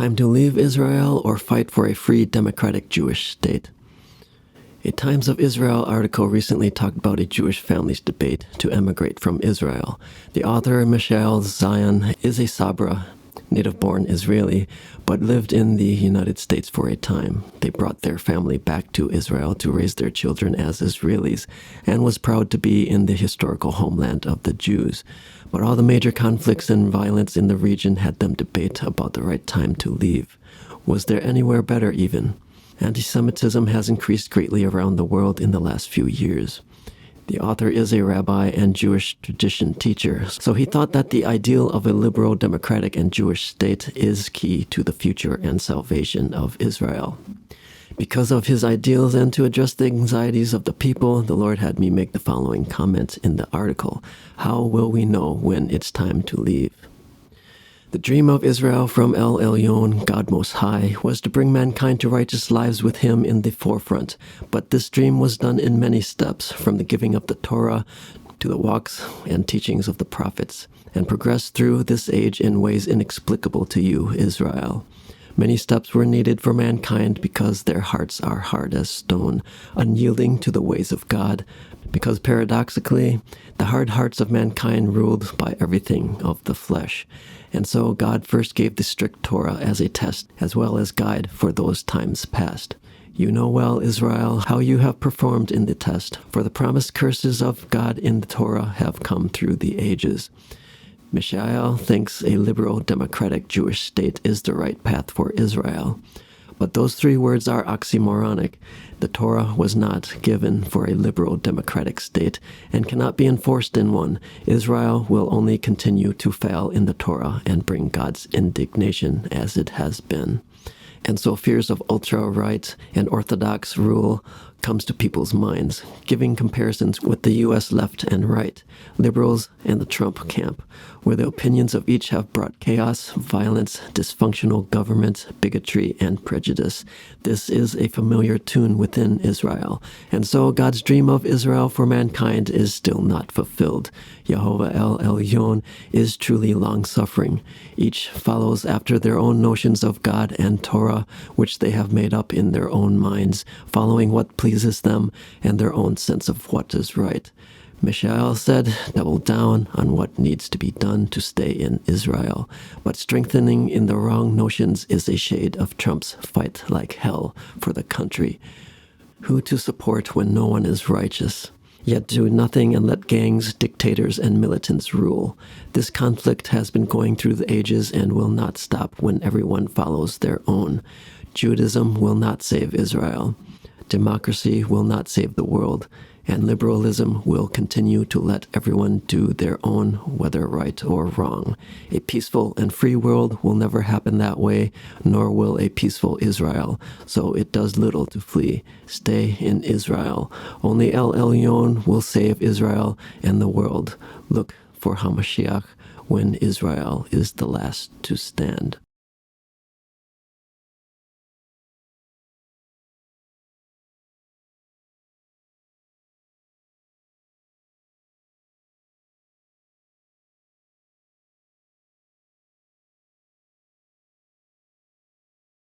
Time to leave Israel or fight for a free democratic Jewish state? A Times of Israel article recently talked about a Jewish family's debate to emigrate from Israel. The author, Michelle Zion, is a Sabra, native-born Israeli, but lived in the United States for a time. They brought their family back to Israel to raise their children as Israelis, and was proud to be in the historical homeland of the Jews. But all the major conflicts and violence in the region had them debate about the right time to leave. Was there anywhere better even? Anti-Semitism has increased greatly around the world in the last few years. The author is a rabbi and Jewish tradition teacher, so he thought that the ideal of a liberal, democratic, and Jewish state is key to the future and salvation of Israel. Because of his ideals and to address the anxieties of the people, the Lord had me make the following comment in the article. How will we know when it's time to leave? The dream of Israel from El Elyon, God Most High, was to bring mankind to righteous lives with him in the forefront. But this dream was done in many steps, from the giving of the Torah to the walks and teachings of the prophets, and progressed through this age in ways inexplicable to you, Israel. Many steps were needed for mankind because their hearts are hard as stone, unyielding to the ways of God, because paradoxically, the hard hearts of mankind ruled by everything of the flesh. And so God first gave the strict Torah as a test, as well as guide for those times past. You know well, Israel, how you have performed in the test, for the promised curses of God in the Torah have come through the ages. Mishael thinks a liberal, democratic Jewish state is the right path for Israel. But those three words are oxymoronic. The Torah was not given for a liberal democratic state and cannot be enforced in one. Israel will only continue to fail in the Torah and bring God's indignation as it has been. And so fears of ultra-right and orthodox rule comes to people's minds, giving comparisons with the U.S. left and right, liberals and the Trump camp, where the opinions of each have brought chaos, violence, dysfunctional government, bigotry, and prejudice. This is a familiar tune within Israel, and so God's dream of Israel for mankind is still not fulfilled. Yehovah El Elyon is truly long-suffering. Each follows after their own notions of God and Torah, which they have made up in their own minds, following what pleases them and their own sense of what is right. Mishael said, double down on what needs to be done to stay in Israel. But strengthening in the wrong notions is a shade of Trump's fight like hell for the country. Who to support when no one is righteous? Yet do nothing and let gangs, dictators, and militants rule. This conflict has been going through the ages and will not stop when everyone follows their own. Judaism will not save Israel. Democracy will not save the world, and liberalism will continue to let everyone do their own, whether right or wrong. A peaceful and free world will never happen that way, nor will a peaceful Israel, so it does little to flee. Stay in Israel. Only El Elyon will save Israel and the world. Look for HaMashiach when Israel is the last to stand.